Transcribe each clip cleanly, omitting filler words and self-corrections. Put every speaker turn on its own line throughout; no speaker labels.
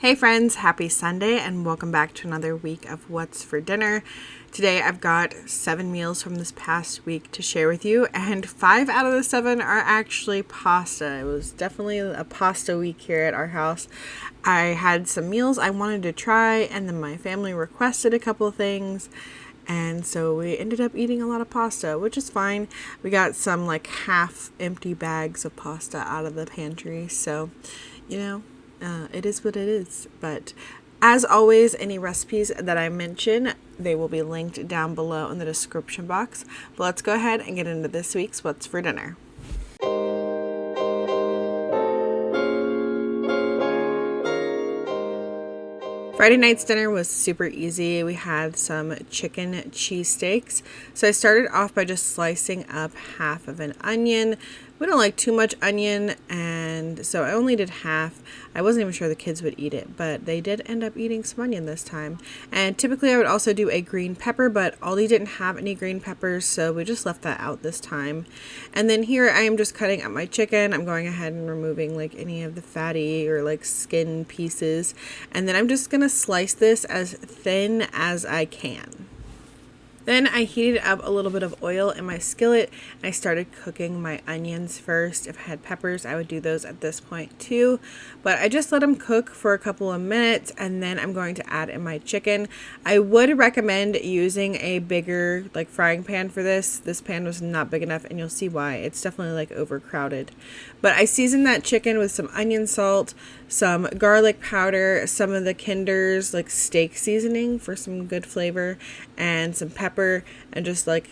Hey friends, happy Sunday and welcome back to another week of What's for Dinner. Today I've got 7 meals from this past week to share with you, and 5 out of the 7 are actually pasta. It was definitely a pasta week here at our house. I had some meals I wanted to try, and then my family requested a couple of things, and so we ended up eating a lot of pasta, which is fine. We got some like half empty bags of pasta out of the pantry, so it is what it is. But as always, any recipes that I mention, they will be linked down below in the description box. But let's go ahead and get into this week's What's for Dinner. Friday night's dinner was super easy. We had some chicken cheesesteaks. So I started off by just slicing up half of an onion. We don't like too much onion, and so I only did half. I wasn't even sure the kids would eat it, but they did end up eating some onion this time. And typically I would also do a green pepper, but Aldi didn't have any green peppers, so we just left that out this time. And then here I am just cutting up my chicken. I'm going ahead and removing like any of the fatty or like skin pieces. And then I'm just going to slice this as thin as I can. Then I heated up a little bit of oil in my skillet, and I started cooking my onions first. If I had peppers, I would do those at this point too. But I just let them cook for a couple of minutes, and then I'm going to add in my chicken. I would recommend using a bigger like frying pan for this. This pan was not big enough, and you'll see why. It's definitely like overcrowded. But I seasoned that chicken with some onion salt, some garlic powder, some of the Kinder's like steak seasoning for some good flavor, and some pepper, and just like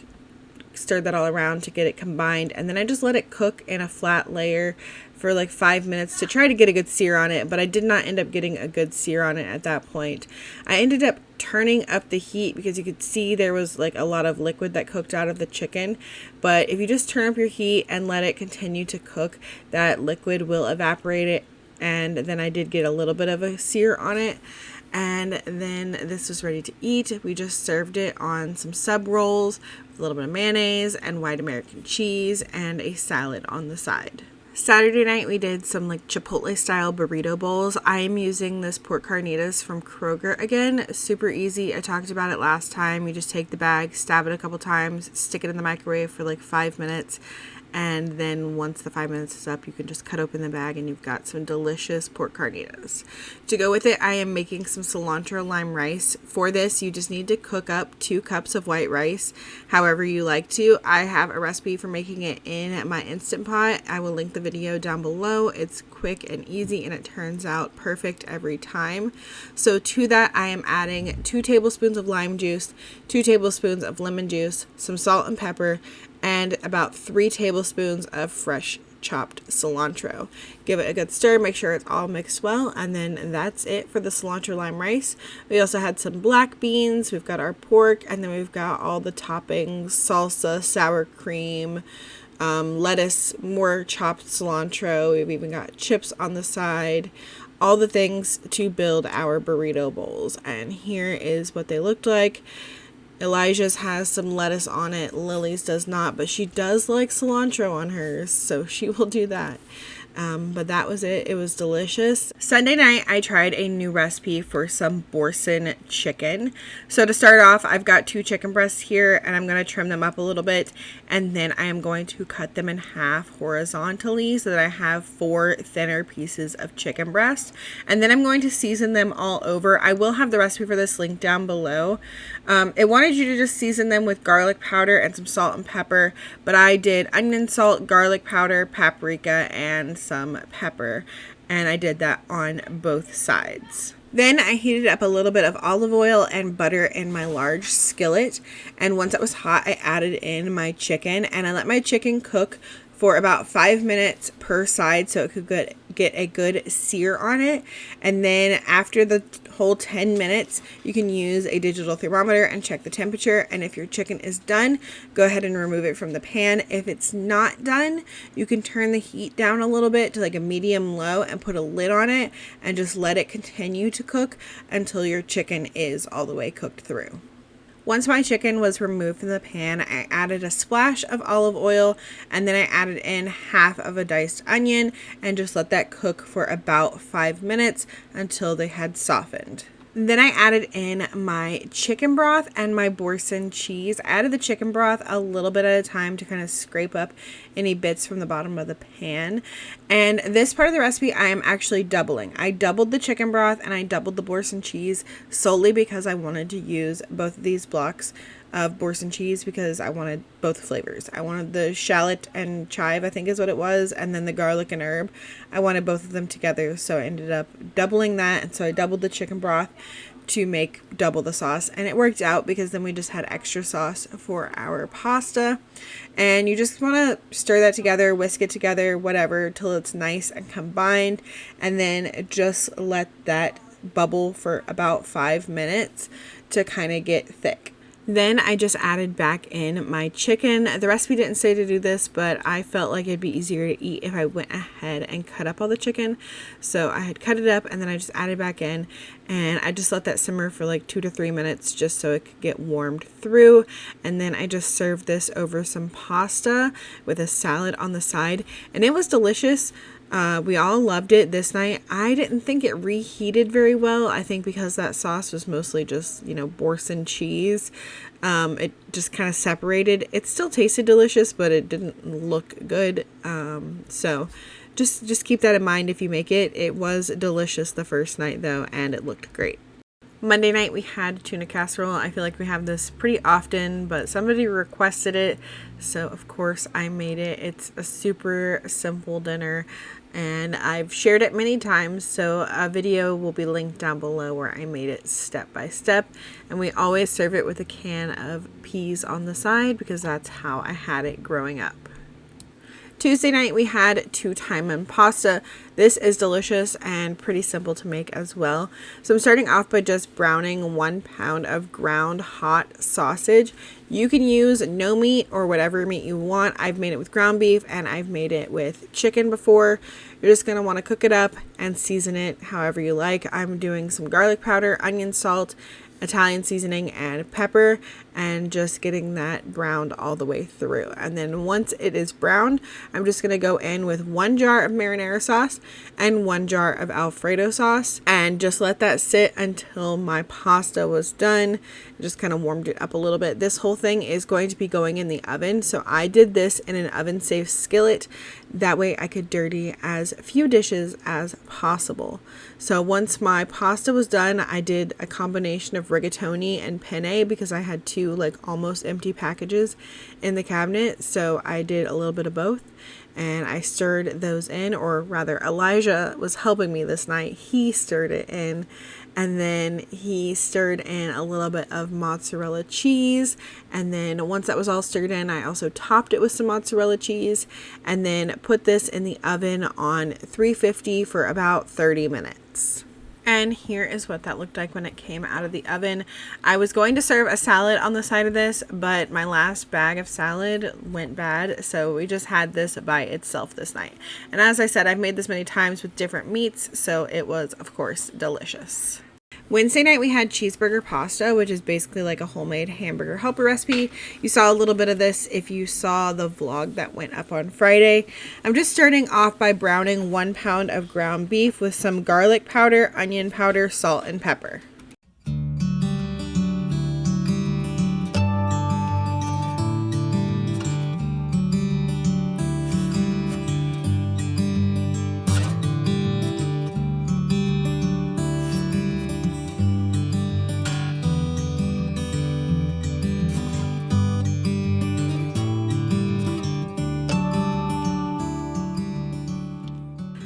stirred that all around to get it combined. And then I just let it cook in a flat layer for like 5 minutes to try to get a good sear on it, but I did not end up getting a good sear on it at that point. I ended up turning up the heat because you could see there was like a lot of liquid that cooked out of the chicken. But if you just turn up your heat and let it continue to cook, that liquid will evaporate it. And then I did get a little bit of a sear on it. And then this was ready to eat. We just served it on some sub rolls with a little bit of mayonnaise and white American cheese and a salad on the side. Saturday night we did some like Chipotle style burrito bowls. I am using this pork carnitas from Kroger again. Super easy. I talked about it last time. You just take the bag, stab it a couple times, stick it in the microwave for like 5 minutes. And then once the 5 minutes is up, you can just cut open the bag and you've got some delicious pork carnitas. To go with it, I am making some cilantro lime rice. For this, you just need to cook up 2 cups of white rice, however you like to. I have a recipe for making it in my Instant Pot. I will link the video down below. It's quick and easy, and it turns out perfect every time. So to that, I am adding 2 tablespoons of lime juice, 2 tablespoons of lemon juice, some salt and pepper, and about 3 tablespoons of fresh chopped cilantro. Give it a good stir, make sure it's all mixed well, and then that's it for the cilantro lime rice. We also had some black beans, we've got our pork, and then we've got all the toppings: salsa, sour cream, lettuce, more chopped cilantro. We've even got chips on the side. All the things to build our burrito bowls. And here is what they looked like. Elijah's has some lettuce on it. Lily's does not, but she does like cilantro on hers, so she will do that. But that was it. It was delicious. Sunday night, I tried a new recipe for some Boursin Chicken. So to start off, I've got 2 chicken breasts here, and I'm going to trim them up a little bit. And then I am going to cut them in half horizontally so that I have 4 thinner pieces of chicken breast. And then I'm going to season them all over. I will have the recipe for this linked down below. It wanted you to just season them with garlic powder and some salt and pepper, but I did onion salt, garlic powder, paprika, and some pepper, and I did that on both sides. Then I heated up a little bit of olive oil and butter in my large skillet, and once it was hot, I added in my chicken, and I let my chicken cook for about 5 minutes per side so it could get a good sear on it. And then after the whole 10 minutes, you can use a digital thermometer and check the temperature. And if your chicken is done, go ahead and remove it from the pan. If it's not done, you can turn the heat down a little bit to like a medium low and put a lid on it and just let it continue to cook until your chicken is all the way cooked through. Once my chicken was removed from the pan, I added a splash of olive oil, and then I added in half of a diced onion and just let that cook for about 5 minutes until they had softened. Then I added in my chicken broth and my Boursin cheese. I added the chicken broth a little bit at a time to kind of scrape up any bits from the bottom of the pan. And this part of the recipe I am actually doubling. I doubled the chicken broth and I doubled the Boursin cheese solely because I wanted to use both of these blocks of Boursin cheese because I wanted both flavors. I wanted the shallot and chive, I think is what it was, and then the garlic and herb. I wanted both of them together, so I ended up doubling that, and so I doubled the chicken broth to make double the sauce, and it worked out because then we just had extra sauce for our pasta. And you just want to stir that together, whisk it together, whatever, till it's nice and combined, and then just let that bubble for about 5 minutes to kind of get thick. Then I just added back in my chicken. The recipe didn't say to do this, but I felt like it'd be easier to eat if I went ahead and cut up all the chicken. So I had cut it up and then I just added back in, and I just let that simmer for like 2 to 3 minutes just so it could get warmed through. And then I just served this over some pasta with a salad on the side, and it was delicious. We all loved it this night. I didn't think it reheated very well. I think because that sauce was mostly just, Boursin cheese. It just kind of separated. It still tasted delicious, but it didn't look good. So just keep that in mind if you make it. It was delicious the first night though, and it looked great. Monday night we had tuna casserole. I feel like we have this pretty often, but somebody requested it, so of course I made it. It's a super simple dinner, and I've shared it many times, so a video will be linked down below where I made it step by step. And we always serve it with a can of peas on the side because that's how I had it growing up. Tuesday night we had Timin Pasta. This is delicious and pretty simple to make as well. So I'm starting off by just browning 1 pound of ground hot sausage. You can use no meat or whatever meat you want. I've made it with ground beef and I've made it with chicken before. You're just going to want to cook it up and season it however you like. I'm doing some garlic powder, onion, salt, Italian seasoning, and pepper, and just getting that browned all the way through. And then once it is browned, I'm just going to go in with 1 jar of marinara sauce and 1 jar of Alfredo sauce and just let that sit until my pasta was done. Just kind of warmed it up a little bit. This whole thing is going to be going in the oven, so I did this in an oven safe skillet. That way I could dirty as few dishes as possible. So once my pasta was done, I did a combination of rigatoni and penne because I had 2 like almost empty packages in the cabinet. So I did a little bit of both and I stirred those in, or rather Elijah was helping me this night. He stirred it in, and then he stirred in a little bit of mozzarella cheese. And then once that was all stirred in, I also topped it with some mozzarella cheese and then put this in the oven on 350 for about 30 minutes. And here is what that looked like when it came out of the oven. I was going to serve a salad on the side of this, but my last bag of salad went bad, so we just had this by itself this night. And as I said, I've made this many times with different meats, so it was, of course, delicious. Wednesday night we had cheeseburger pasta, which is basically like a homemade hamburger helper recipe. You saw a little bit of this if you saw the vlog that went up on Friday. I'm just starting off by browning 1 pound of ground beef with some garlic powder, onion powder, salt, and pepper.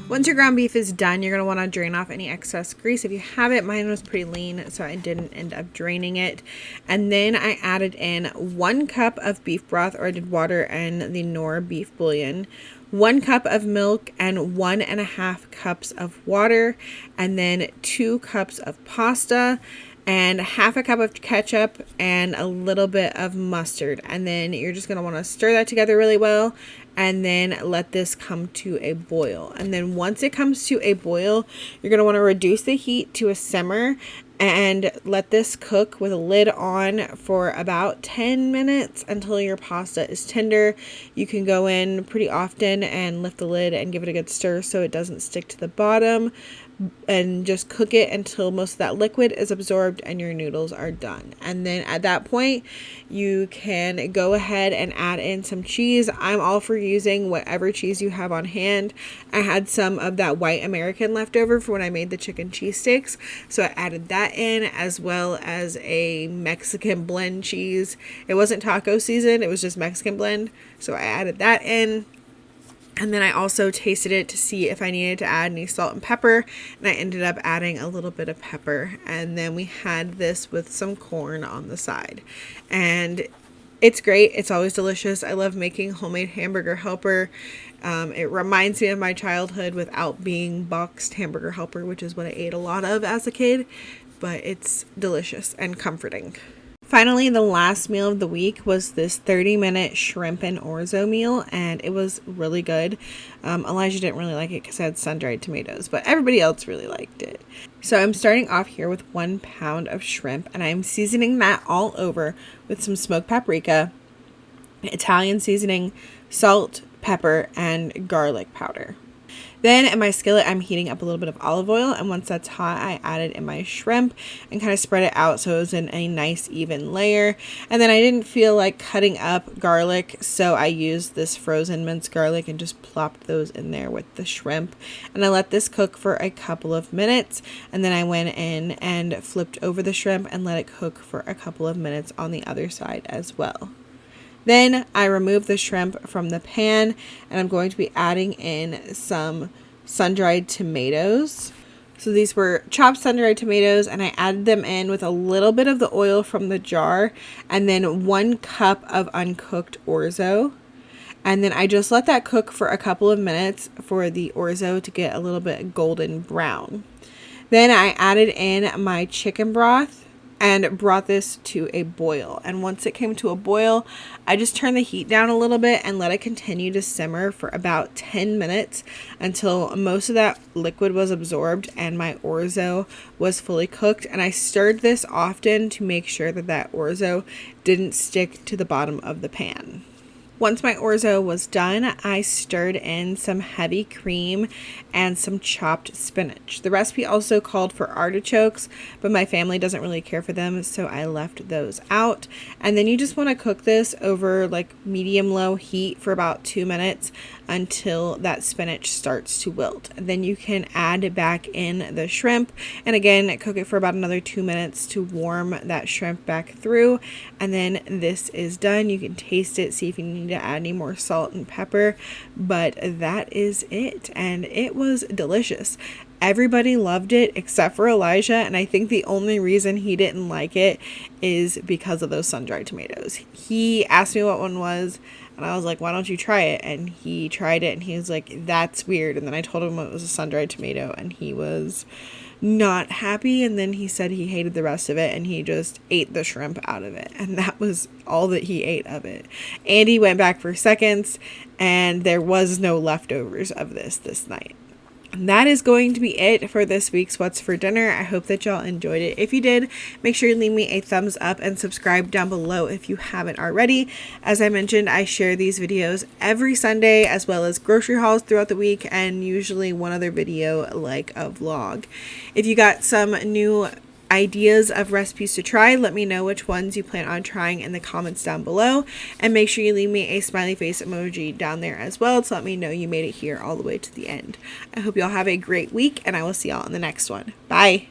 Once your ground beef is done, you're going to want to drain off any excess grease. If you have it, mine was pretty lean, so I didn't end up draining it. And then I added in 1 cup of beef broth, or I did water and the Knorr beef bouillon, 1 cup of milk, and 1.5 cups of water, and then 2 cups of pasta, and half a cup of ketchup and a little bit of mustard. And then you're just going to want to stir that together really well and then let this come to a boil. And then once it comes to a boil, you're going to want to reduce the heat to a simmer and let this cook with a lid on for about 10 minutes until your pasta is tender. You can go in pretty often and lift the lid and give it a good stir so it doesn't stick to the bottom, and just cook it until most of that liquid is absorbed and your noodles are done. And then at that point, you can go ahead and add in some cheese. I'm all for using whatever cheese you have on hand. I had some of that white American left over for when I made the chicken cheesesteaks, so I added that in, as well as a Mexican blend cheese. It wasn't taco season, it was just Mexican blend, so I added that in. And then I also tasted it to see if I needed to add any salt and pepper, and I ended up adding a little bit of pepper. And then we had this with some corn on the side, and it's great. It's always delicious. I love making homemade hamburger helper. It reminds me of my childhood without being boxed hamburger helper, which is what I ate a lot of as a kid, but it's delicious and comforting. Finally, the last meal of the week was this 30-minute shrimp and orzo meal, and it was really good. Elijah didn't really like it because it had sun-dried tomatoes, but everybody else really liked it. So I'm starting off here with 1 pound of shrimp, and I'm seasoning that all over with some smoked paprika, Italian seasoning, salt, pepper, and garlic powder. Then in my skillet, I'm heating up a little bit of olive oil, and once that's hot, I added in my shrimp and kind of spread it out so it was in a nice even layer. And then I didn't feel like cutting up garlic, so I used this frozen minced garlic and just plopped those in there with the shrimp. And I let this cook for a couple of minutes, and then I went in and flipped over the shrimp and let it cook for a couple of minutes on the other side as well. Then I remove the shrimp from the pan, and I'm going to be adding in some sun-dried tomatoes. So these were chopped sun-dried tomatoes, and I added them in with a little bit of the oil from the jar, and then 1 cup of uncooked orzo. And then I just let that cook for a couple of minutes for the orzo to get a little bit golden brown. Then I added in my chicken broth and brought this to a boil. And once it came to a boil, I just turned the heat down a little bit and let it continue to simmer for about 10 minutes until most of that liquid was absorbed and my orzo was fully cooked. And I stirred this often to make sure that that orzo didn't stick to the bottom of the pan. Once my orzo was done, I stirred in some heavy cream and some chopped spinach. The recipe also called for artichokes, but my family doesn't really care for them, so I left those out. And then you just want to cook this over like medium-low heat for about 2 minutes until that spinach starts to wilt. And then you can add back in the shrimp, and again, cook it for about another 2 minutes to warm that shrimp back through. And then this is done. You can taste it, see if you need to add any more salt and pepper, but that is it, and it was delicious. Everybody loved it except for Elijah, and I think the only reason he didn't like it is because of those sun-dried tomatoes. He asked me what one was, and I was like, why don't you try it? And he tried it, and he was like, that's weird. And then I told him it was a sun-dried tomato, and he was not happy. And then he said he hated the rest of it, and he just ate the shrimp out of it. And that was all that he ate of it. Andy went back for seconds, and there was no leftovers of this night. And that is going to be it for this week's What's for Dinner. I hope that y'all enjoyed it. If you did, make sure you leave me a thumbs up and subscribe down below if you haven't already. As I mentioned, I share these videos every Sunday, as well as grocery hauls throughout the week, and usually one other video like a vlog. If you got some new ideas of recipes to try, let me know which ones you plan on trying in the comments down below, and make sure you leave me a smiley face emoji down there as well to let me know you made it here all the way to the end. I hope y'all have a great week, and I will see y'all in the next one. Bye.